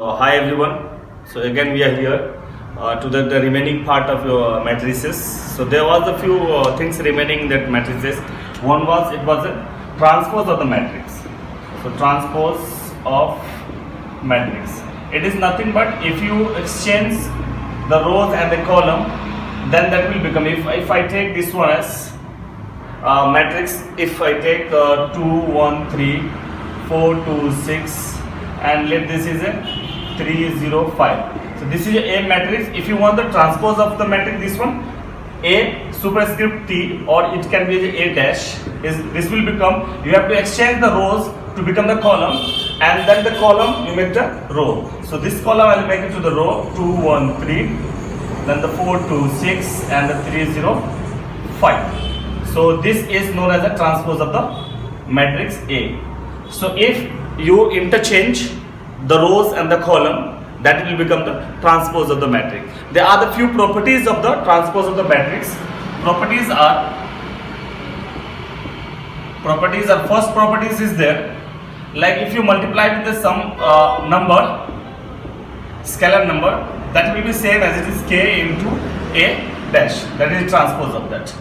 Hi everyone. So again we are here to the remaining part of your matrices. So there was a few things remaining in that matrices. One was it was a transpose of the matrix. So transpose of matrix. It is nothing but if you exchange the rows and the column, then that will become if I take this one as matrix. If I take 2 1 3 4 2 6 and let this is a 3 0 5. So this is a matrix. If you want the transpose of the matrix, this one a superscript t, or it can be a dash, is this will become, you have to exchange the rows to become the column, and then the column you make the row. So this column I will make it to the row 2 1 3, then the 4 2 6 and the 3 0 5. So this is known as a transpose of the matrix A. So if you interchange the rows and the column, that will become the transpose of the matrix. There are the few properties of the transpose of the matrix. Properties are first properties is there, like if you multiply with the some number, scalar number, that will be same as it is k into a dash, that is transpose of that.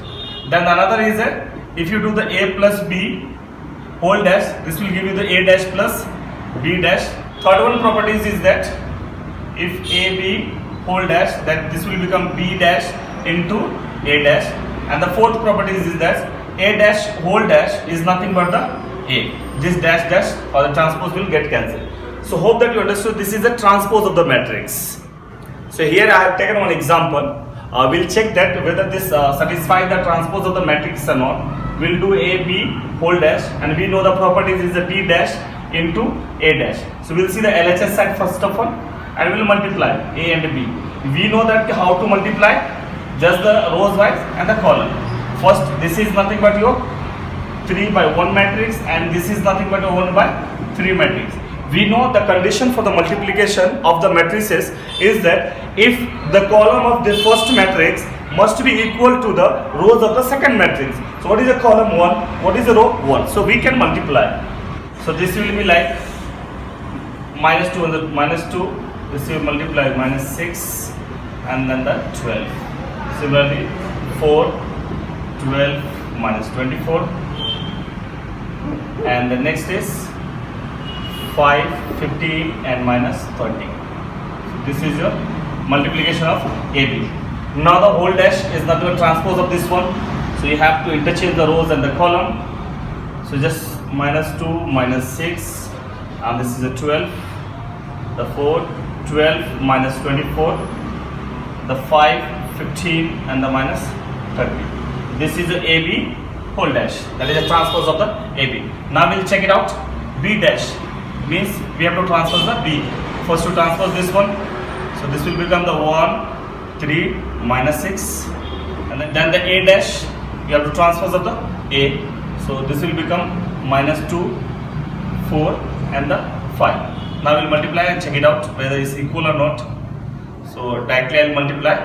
Then another is if you do the a plus b whole dash, this will give you the a dash plus b dash. Third one properties is that if ab whole dash, that this will become b dash into a dash. And the fourth properties is that a dash whole dash is nothing but the a. This dash dash or the transpose will get cancelled. So hope that you understood this is a transpose of the matrix. So here I have taken one example. We'll check that whether this satisfies the transpose of the matrix or not. We'll do a b whole dash, and we know the properties is the b dash into a dash. So we'll see the LHS side first of all, and we'll multiply a and b. We know that how to multiply, just the rows wise and the column. First, this is nothing but your 3 by 1 matrix, and this is nothing but a 1 by 3 matrix. We know the condition for the multiplication of the matrices is that if the column of the first matrix must be equal to the rows of the second matrix. So what is the column 1? What is the row 1? So we can multiply. So this will be like minus 2 and the minus 2. This will multiply minus 6 and then the 12. Similarly 4, 12 minus 24. And the next is 5, 15 and minus 30. So this is your multiplication of AB. Now the whole dash is nothing but transpose of this one. So you have to interchange the rows and the column. So just minus 2 minus 6, and this is a 12. The 4, 12 minus 24. The 5, 15 and the minus 30. This is the AB whole dash. That is a transpose of the AB. Now we'll check it out. B dash means we have to transpose the B. First to transpose this one. So this will become the 1, 3 minus 6, and then the A dash, you have to transpose of the A. So this will become minus 2, 4 and the 5. Now we'll multiply and check it out whether it's equal or not. So directly I'll multiply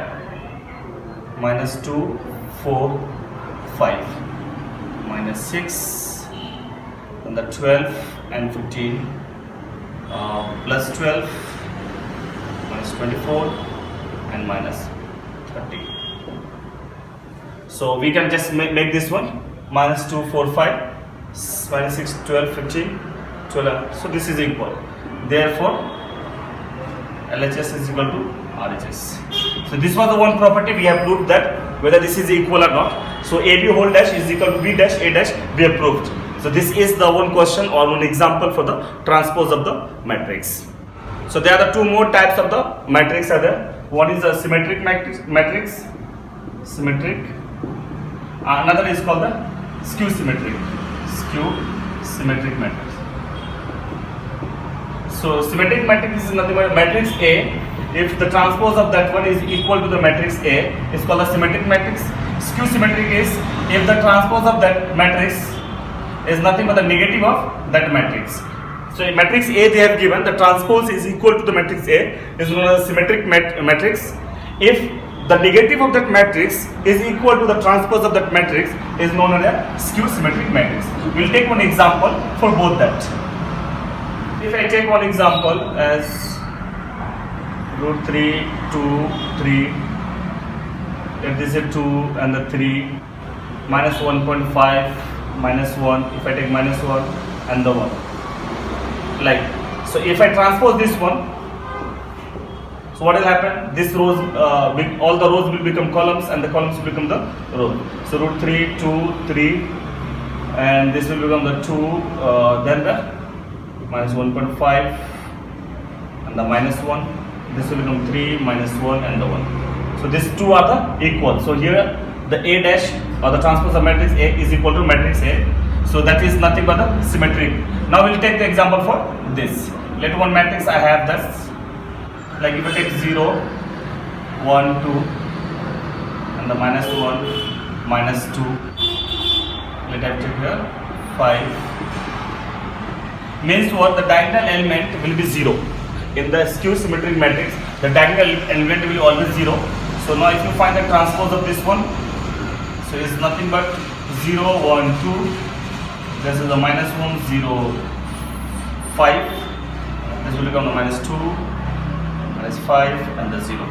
minus 2, 4, 5, minus 6, and the 12 and 15, plus 12, minus 24 and minus 30. So we can just make this one minus 2, 4, 5, minus 6, 12, 15, 12. So this is equal. Therefore, LHS is equal to RHS. So this was the one property we have proved, that whether this is equal or not. So AB whole dash is equal to B dash, A dash, we have proved. So this is the one question or one example for the transpose of the matrix. So there are the two more types of the matrix are there. One is a symmetric matrix, symmetric. Another is called the skew symmetric matrix. So symmetric matrix is nothing but matrix A. If the transpose of that one is equal to the matrix A, it's called a symmetric matrix. Skew symmetric is if the transpose of that matrix is nothing but the negative of that matrix. So in matrix A they have given the transpose is equal to the matrix A, is known as symmetric matrix. If the negative of that matrix is equal to the transpose of that matrix, is known as a skew symmetric matrix. We will take one example for both that. If I take one example as root 3, 2, 3, if this is 2 and the 3, minus 1.5, minus 1, if I take minus 1 and the 1, like, so if I transpose this one, so what will happen, this rows, all the rows will become columns and the columns will become the rows. So root 3, 2, 3, and this will become the 2, then the minus 1.5 and the minus 1, this will become 3, minus 1 and the 1. So these two are the equal. So here the A dash or the transpose of matrix A is equal to matrix A. So that is nothing but the symmetric. Now we'll take the example for this. Let one matrix I have this. Like if I take 0, 1, 2 and the minus 1, minus 2, let I take here 5, means what, the diagonal element will be 0. In the skew symmetric matrix, the diagonal element will be always 0. So now if you find the transpose of this one, so it's nothing but 0, 1, 2, this is the minus 1, 0, 5, this will become the minus 2, minus 5 and the 0.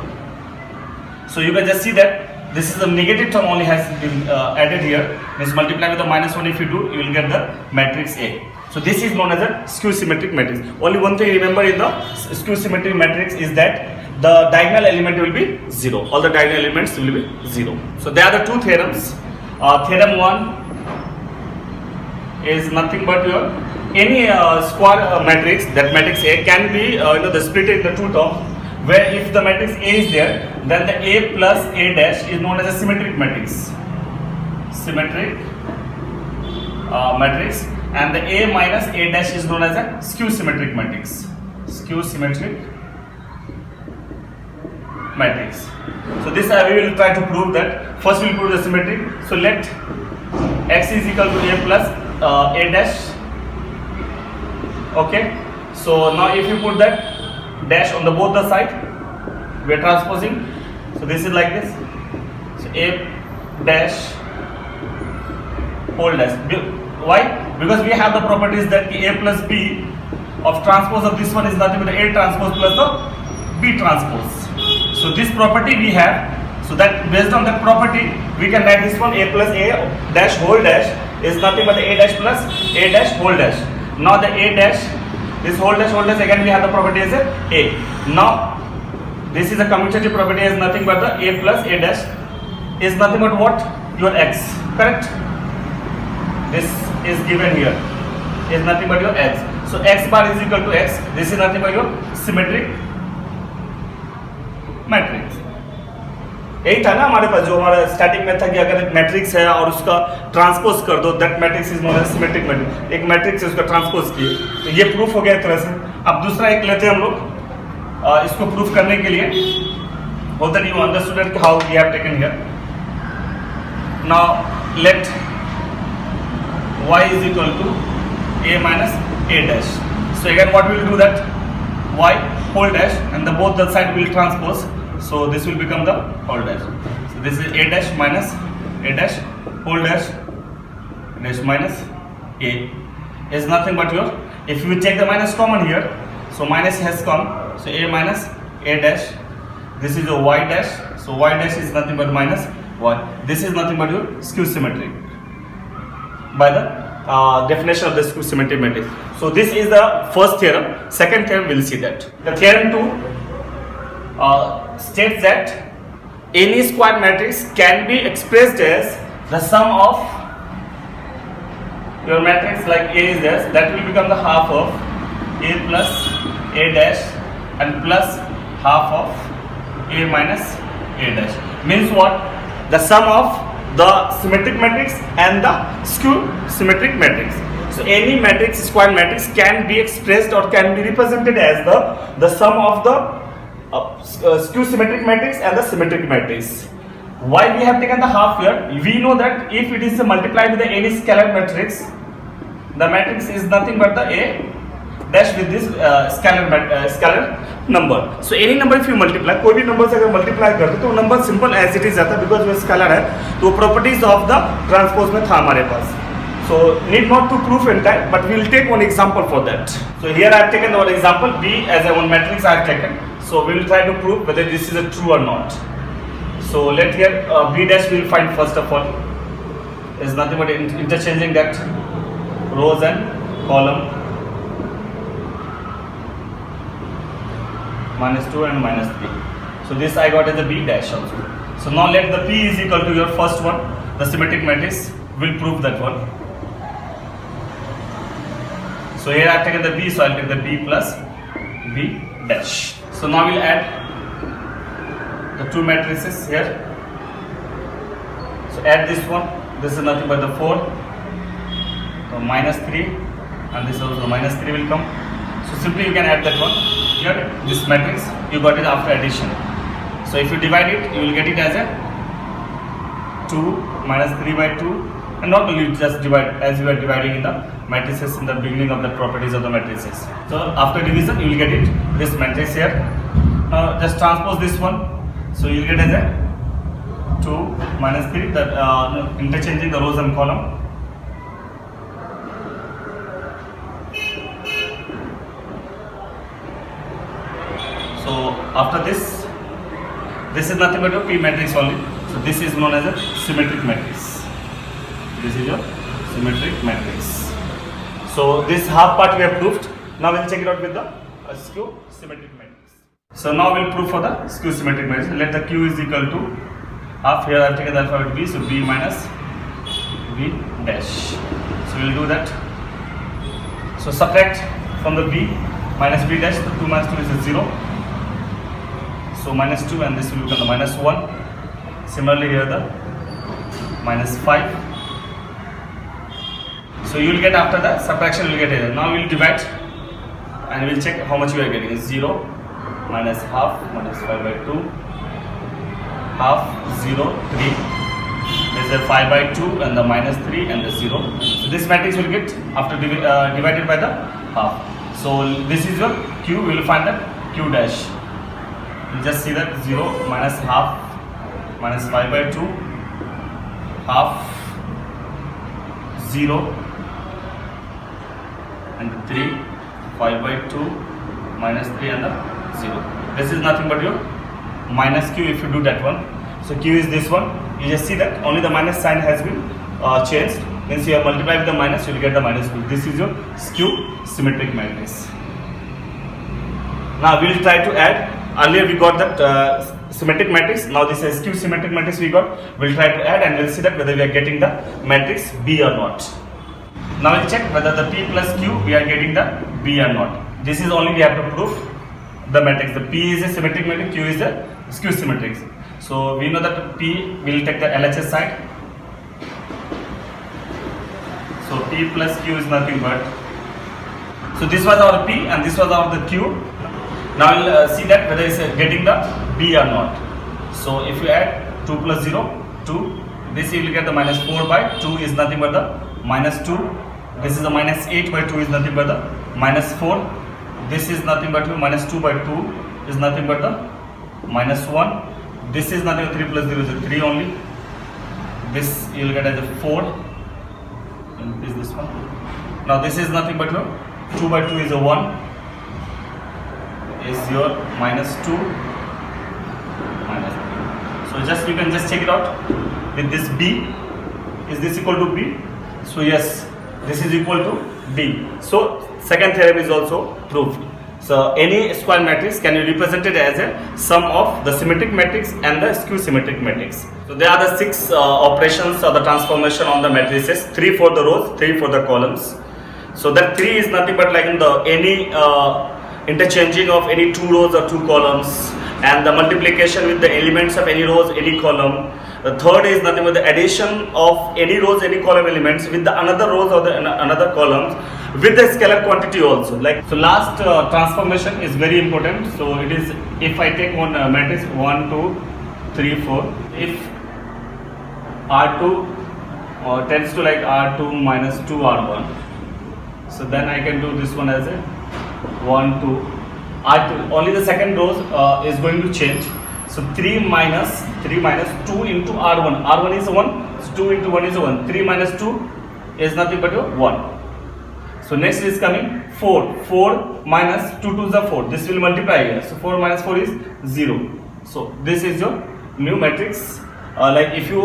So you can just see that this is the negative term only has been added here, means multiply with the minus 1 if you do, you will get the matrix A. So this is known as a skew symmetric matrix. Only one thing remember in the skew symmetric matrix is that the diagonal element will be 0. All the diagonal elements will be 0. So there are the two theorems. Theorem 1 is nothing but your any square matrix, that matrix A can be the split in the two terms, where if the matrix A is there, then the A plus A dash is known as a symmetric matrix. Symmetric matrix, and the A minus A dash is known as a skew symmetric matrix. Skew symmetric matrix. So this we will try to prove that. First we will prove the symmetric. So let x is equal to A plus A dash. Okay. So now if you put that dash on the both the side, we are transposing. So this is like this. So A dash whole dash. Why? Because we have the properties that A plus B of transpose of this one is nothing but A transpose plus the B transpose. So this property we have. So that based on that property, we can write this one A plus A dash whole dash is nothing but A dash plus A dash whole dash. Now the A dash, this whole dash again we have the property as A. Now this is a commutative property is nothing but the A plus A dash is nothing but what? Your x, correct? This is given here is nothing but your x. So x bar is equal to x. This is nothing but your symmetric matrix. यही था ना हमारे पास, जो हमारा static में था कि अगर एक मैट्रिक्स है और उसका ट्रांसपोज कर दो, that matrix is known as symmetric matrix. एक मैट्रिक्स है उसका ट्रांसपोज किए, तो ये प्रूफ हो गया एक तरह से. अब दूसरा एक लेते हैं हम लोग इसको प्रूफ करने के लिए. Hope that you understood how we have taken here. Now let y is equal to a minus a dash. So again what we will do that y whole dash and the both the side will transpose. So this will become the whole dash. So this is a dash minus a dash whole dash dash minus a is nothing but your, if you take the minus common here, so minus has come, so a minus a dash, this is a y dash, so y dash is nothing but minus y. This is nothing but your skew symmetric by the definition of the skew symmetric matrix. So this is the first theorem. Second theorem we'll see that. The theorem 2 states that any square matrix can be expressed as the sum of your matrix, like A is there, that will become the half of A plus A dash and plus half of A minus A dash. Means what? The sum of the symmetric matrix and the skew symmetric matrix. So any matrix, square matrix, can be expressed or can be represented as the sum of the skew symmetric matrix and the symmetric matrix. Why we have taken the half here? We know that if it is multiplied with any scalar matrix, the matrix is nothing but the A dash with this scalar number. So any number if you multiply, कोई भी number से अगर multiply करते तो number simple as it is जाता है, because वो scalar है. तो प्रॉपर्टीज ऑफ द ट्रांसपोज में था हमारे पास. So need not to prove entire, but we will take one example for that. So here I have taken one example B as a one matrix I have taken. So we will try to prove whether this is a true or not. So let here B dash we will find first of all is nothing but interchanging that rows and column -2 and -3. So this I got as a B dash also. So now let the P is equal to your first one, the symmetric matrix. Will prove that one. So here I have taken the B, so I will take the B plus B dash. So now we'll add the two matrices here. So add this one. This is nothing but the 4, so -3, and this also -3 will come. So simply you can add that one. Here this matrix you got it after addition. So if you divide it, you will get it as a 2 minus 3 by 2, and not only just divide as you are dividing in the matrices in the beginning of the properties of the matrices. So after division you will get it this matrix here. Now just transpose this one, so you will get as a 2 minus 3, that interchanging the rows and column. So after this is nothing but a P matrix only. So this is known as a symmetric matrix. This is your symmetric matrix. So this half part we have proved. Now we'll check it out with the skew symmetric matrix. So now we'll prove for the skew symmetric matrix. Let the Q is equal to half. Here I have taken the alphabet B, so B minus B dash. So we'll do that. So subtract from the B minus B dash. The 2 minus 2 is a 0. So -2, and this will become the -1. Similarly here the -5. So you will get after the subtraction, you will get here. Now we will divide and we will check how much we are getting. Is 0 minus half minus 5 by 2, half 0 3. There is a 5 by 2 and the -3 and the 0. So this matrix will get after divided by the half. So this is your Q. We will find that Q dash. You just see that 0 minus half minus 5 by 2, half 0 and 3, 5 by 2 minus 3 and the 0. This is nothing but your minus Q if you do that one. So Q is this one. You just see that only the minus sign has been changed. Means you have multiplied with the minus, you will get the minus Q. This is your skew symmetric matrix. Now we will try to add. Earlier we got that symmetric matrix. Now this is skew symmetric matrix we got. We'll try to add and we'll see that whether we are getting the matrix B or not. Now we'll check whether the P plus Q we are getting the B or not. This is only we have to prove the matrix. The P is a symmetric matrix, Q is a skew symmetric. So we know that P will take the LHS side. So P plus Q is nothing but. So this was our P and this was our the Q. Now we'll see that whether it's getting the B or not. So if you add 2 plus 0, 2. This you will get the -4 by 2 is nothing but the -2. This is the -8 by 2 is nothing but the -4. This is nothing but -2 by 2 is nothing but the -1. This is nothing but 3 plus 0 is a 3 only. This you will get as a 4. And is this one. Now this is nothing but your 2 by 2 is a 1. Is your -2 -3. So just you can just check it out with this B. Is this equal to B? So yes, this is equal to B. So second theorem is also proved. So any square matrix can be represented as a sum of the symmetric matrix and the skew symmetric matrix. So there are the 6 operations or the transformation on the matrices, 3 for the rows, 3 for the columns. So that 3 is nothing but like in the any interchanging of any 2 rows or 2 columns, and the multiplication with the elements of any rows, any column. The third is nothing but the addition of any rows, any column elements with the another rows or the another columns with the scalar quantity also. Like so, last transformation is very important. So it is if I take one matrix 1, 2, 3, 4. If R2 tends to like R2 minus 2 R1, so then I can do this one as a 1, 2, R2. Only the second row is going to change. So 3 minus 2 into R1. R1 is 1, so 2 into 1 is 1. 3 minus 2 is nothing but your 1. So next is coming 4. 4 minus 2 to the 4. This will multiply here. So 4 minus 4 is 0. So this is your new matrix. Like if you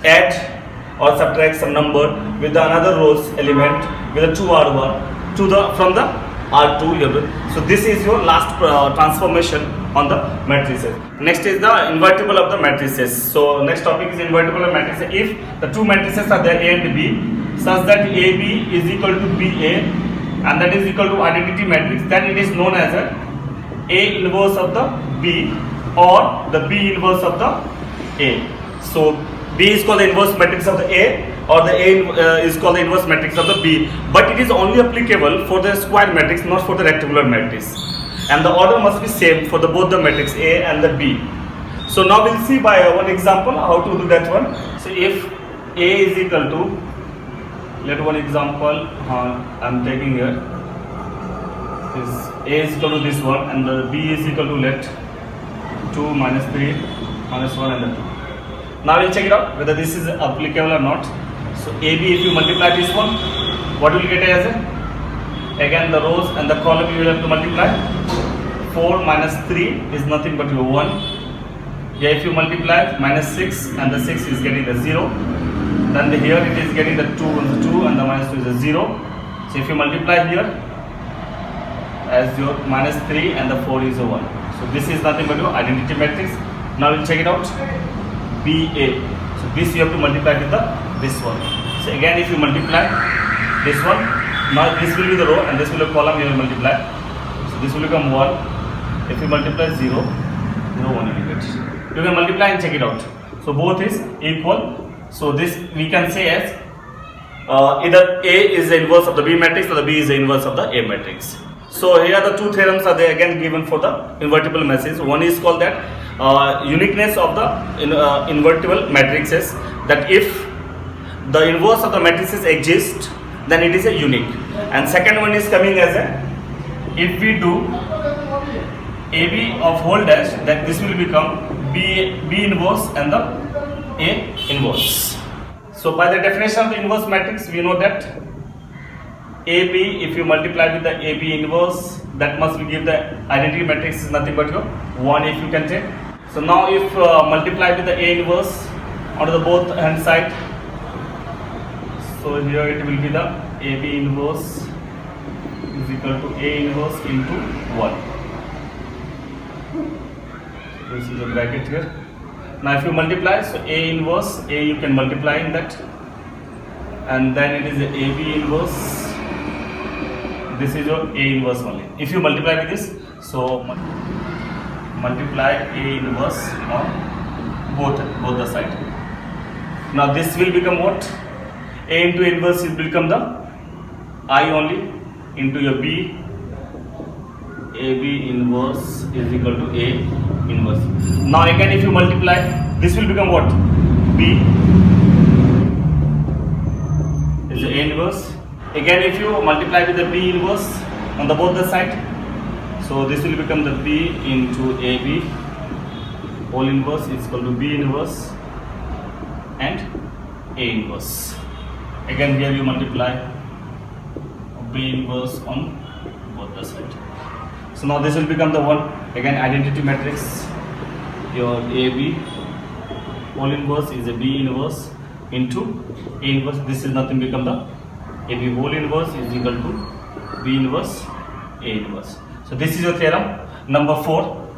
add or subtract some number with the another rows element with a 2r1 to the from the r2 level. So this is your last transformation on the matrices. Next is the invertible of the matrices. So next topic is invertible of matrices. If the two matrices are there, A and B, such that AB is equal to BA and that is equal to identity matrix, then it is known as A inverse of the B or the B inverse of the A. So B is called the inverse matrix of the A or the A is called the inverse matrix of the B, but it is only applicable for the square matrix, not for the rectangular matrix, and the order must be same for the both the matrix A and the B. So now we'll see by one example how to do that one. So if A is equal to, let one example I'm taking here is A is equal to this one and the B is equal to, let 2 minus 3 minus 1 and the 2. Now we'll check it out whether this is applicable or not. So AB, if you multiply this one, what will you get as a? Again the rows and the column you will have to multiply. 4 minus 3 is nothing but your 1. Here if you multiply minus 6 and the 6 is getting the 0. Then here it is getting the 2 and the 2 and the minus 2 is a 0. So if you multiply here as your minus 3 and the 4 is a 1. So this is nothing but your identity matrix. Now we'll check it out. BA. So this you have to multiply with this one. So again if you multiply this one, now this will be the row and this will be a column, you will multiply. So this will become 1. If you multiply 0, 0, 1 you will get. You can multiply and check it out. So both is equal. So this we can say as either A is the inverse of the B matrix or the B is the inverse of the A matrix. So here the two theorems are there again given for the invertible matrices. One is called that uniqueness of the invertible matrices, that if the inverse of the matrices exist, then it is a unique. And second one is coming as a, if we do AB of whole dash, that this will become B inverse and the A inverse. So by the definition of the inverse matrix, we know that AB, if you multiply with the AB inverse, that must be give the identity matrix is nothing but your 1 if you can take. So now if multiply with the A inverse on the both hand side, so here it will be the AB inverse is equal to A inverse into 1. This is the bracket here. Now if you multiply, so A inverse, A you can multiply in that, and then it is the AB inverse. This is your A inverse only. If you multiply with this, so multiply A inverse on both the side. Now this will become what? A into inverse will become the I only into your B. AB inverse is equal to A inverse. Now again if you multiply, this will become what? B is the A inverse. Again if you multiply with the B inverse on the both the side, so this will become the B into AB whole inverse is equal to B inverse and A inverse. Again here you multiply B inverse on both the side. So now this will become the one, again identity matrix, your AB whole inverse is a B inverse into A inverse. This is nothing become the AB whole inverse is equal to B inverse A inverse. So this is your theorem number 4.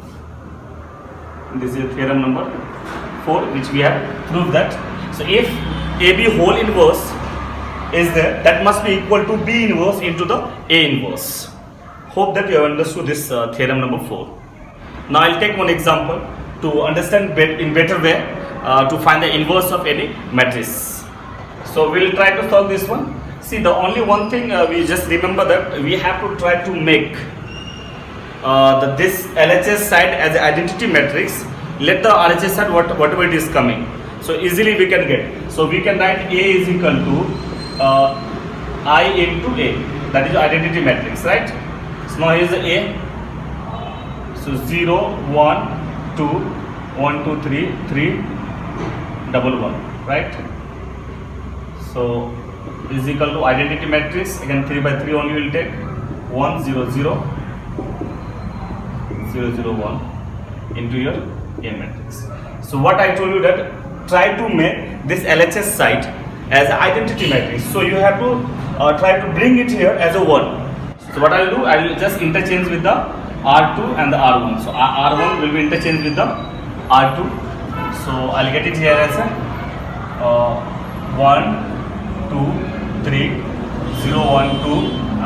This is your theorem number 4 which we have proved that. So if AB whole inverse is there, that must be equal to B inverse into the A inverse. Hope that you have understood this theorem number 4. Now I'll take one example to understand in better way to find the inverse of any matrix. So we'll try to solve this one. See, the only one thing we just remember that we have to try to make this LHS side as an identity matrix. Let the RHS side whatever it is coming. So easily we can get. So we can write A is equal to I into A. That is identity matrix, right? So now here is the A. So 0, 1, 2, 1, 2, 3, 3, 1, 1, right? So is equal to identity matrix. Again 3 by 3 only will take 1 0 0 0 0 1 into your A matrix. So what I told you that try to make this LHS site as an identity matrix. So you have to try to bring it here as a 1. So what I will do, I will just interchange with the R2 and the R1. So R1 will be interchanged with the R2. So I'll get it here as a 1 2 3 0 1 2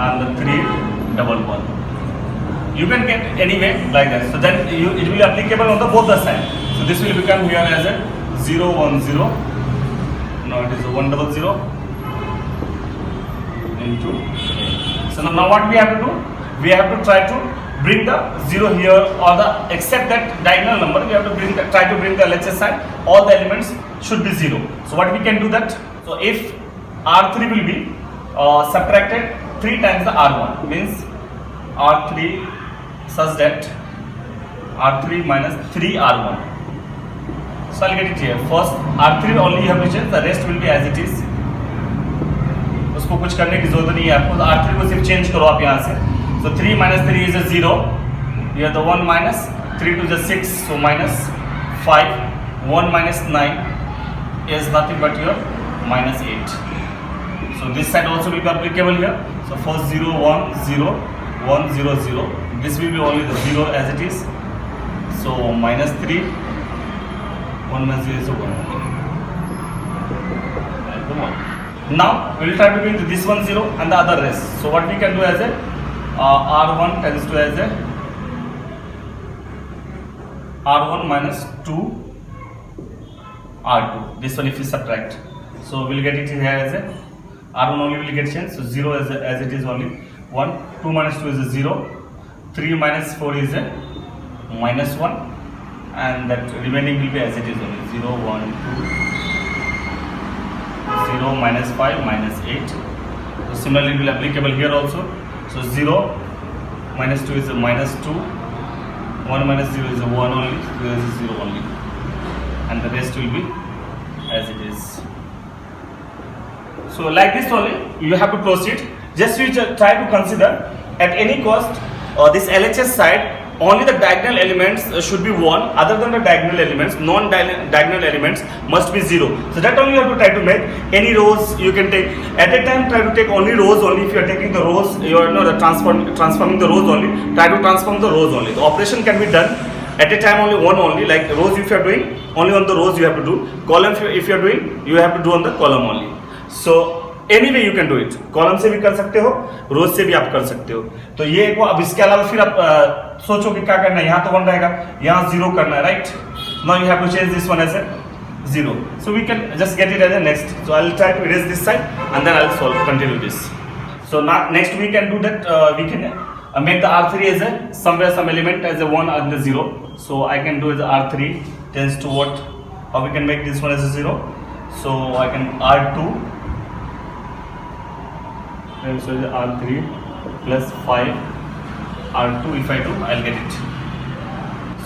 and the 3 1 1. You can get anyway like that. So then it will be applicable on the both the side. So this will become here as a 0 1 0. Now it is a 1 0 0 into. So now what we have to do? We have to try to bring the 0 here, or the except that diagonal number. We have to try to bring the LHS side. All the elements should be 0. So what we can do that? So if R3 will be subtracted 3 times the R1, means R3 such that R3 minus 3 R1. So I'll get it here. First R3 only you have to change, the rest will be as it is. उसको कुछ करने की जरूरत नहीं है आपको. R3 को सिर्फ चेंज करो आप यहाँ से. So 3 minus 3 is a 0. Here the 1 minus 3 to the 6, so minus 5. 1 minus 9 is nothing but your minus 8. So this side also will be applicable here. So first 0 1 0 1 0 0. This will be only the 0 as it is. So minus 3 1 minus 0 is a 1. Now we will try to bring this one 0 and the other rest. So what we can do as a R1 tends to as a R1 minus 2 R2. This one if you subtract. So we'll get it here as a R1 only will get changed. So 0 as it is only 1. 2 minus 2 is a 0. 3 minus 4 is a minus 1. And that remaining will be as it is only 0 1 2 0 minus 5 minus 8. So similarly it will be applicable here also. So 0 minus 2 is a minus 2. 1 minus 0 is a 1 only. 0 is a 0 only. And the rest will be as it is. So like this only you have to proceed. Just you try to consider at any cost this LHS side only the diagonal elements should be 1. Other than the diagonal elements, non-diagonal elements must be 0. So that only you have to try to make. Any rows you can take at a time. Try to take only rows only. If you are taking the rows, you are not transforming the rows only. Try to transform the rows only. The operation can be done at a time only one only. Like rows if you are doing only on the rows you have to do. Column if you are doing you have to do on the column only. So anyway you can do it. Column से भी कर सकते हो, रोज से भी आप कर सकते हो. तो ये एक अब इसके अलावा फिर आप सोचो कि क्या करना है. यहाँ तो 1 रहेगा, यहाँ 0 करना है, right. Now you have to change this one as a 0. So we can just get it as a next. So I will try to erase this side and then I will solve continue this. So next we can do that. We can make the R3 as a somewhere some element as a 1 and a 0. So I can do as R3 tends to what, or we can make this one as a 0. So I can R2. So R3 plus 5 R2 if I do I'll get it.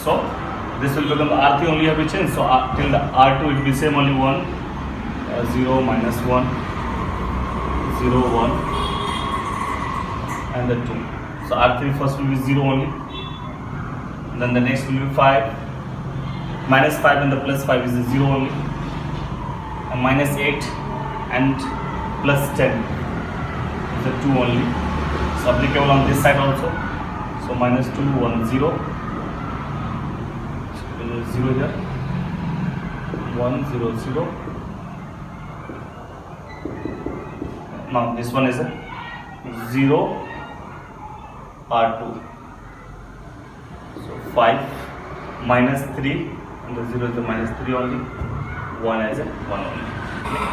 So this will become the R3 only have to change. So till the R2 it will be same only 1 0 minus 1 0 1 and the 2. So R3 first will be 0 only. Then the next will be 5 minus 5 and the plus 5 is a 0 only. And minus 8 and plus 10. The 2 only. So applicable on this side also. So minus 2 1 0. So 0 here. 1 0 0. Now this one is a 0 R2. So 5 minus 3 and the 0 is the minus 3 only. 1 as a 1 only.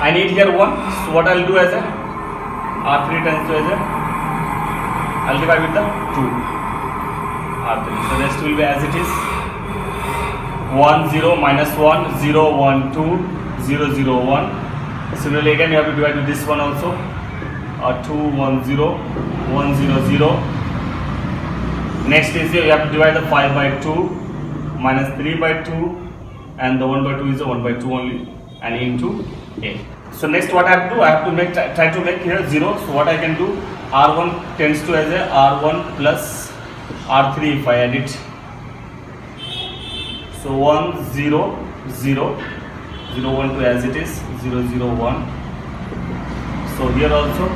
I need here 1. So what I'll do as a R3 times 2 as a, I'll divide with the 2 R3. So rest will be as it is. 1 0 minus 1 0 1 2 0 0 1. Similarly again you have to divide with this one also. 2 1 0 1 0 0. Next is here you have to divide the 5 by 2 minus 3 by 2 and the 1 by 2 is the 1 by 2 only and into A. So next what I have to do, I have to make try to make here 0. So what I can do, R1 tends to as a R1 plus R3 if I add it. So 1 0 0 0 1 2 as it is, 0 0 1. So here also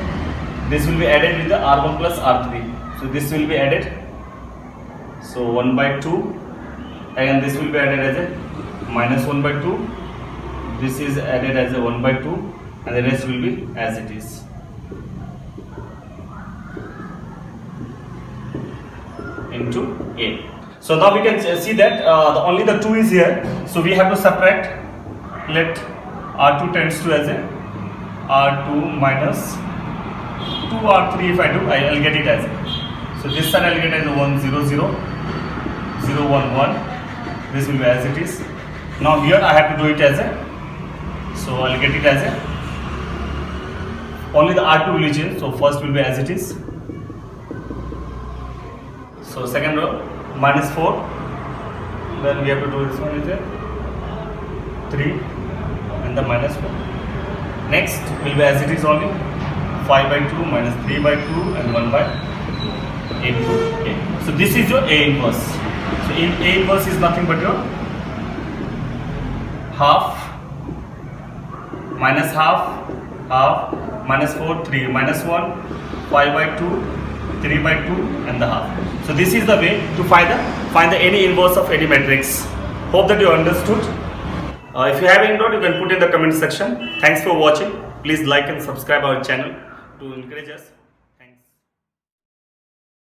this will be added with the R1 plus R3. So this will be added. So 1 by 2, and this will be added as a minus 1 by 2. This is added as a 1 by 2, and the rest will be as it is. Into A. So now we can see that only the 2 is here. So we have to subtract. Let R2 tends to as a R2 minus 2 R3 if I do, I'll get it as a. So this side I'll get as a 1 0 0 0 1 1. This will be as it is. Now here I have to do it as a. So I'll get it as a. Only the R2 will change. So first will be as it is. So second row minus 4. Then we have to do this one is a 3 and the minus 4. Next will be as it is only 5 by 2 minus 3 by 2 and 1 by into A. So this is your A inverse. So in A inverse is nothing but your half minus half minus 4 3 minus 1 5 by 2 3 by 2 and the half. So this is the way to find the any inverse of any matrix. Hope that you understood. If you have any doubt, you can put in the comment section. Thanks for watching. Please like and subscribe our channel to encourage us.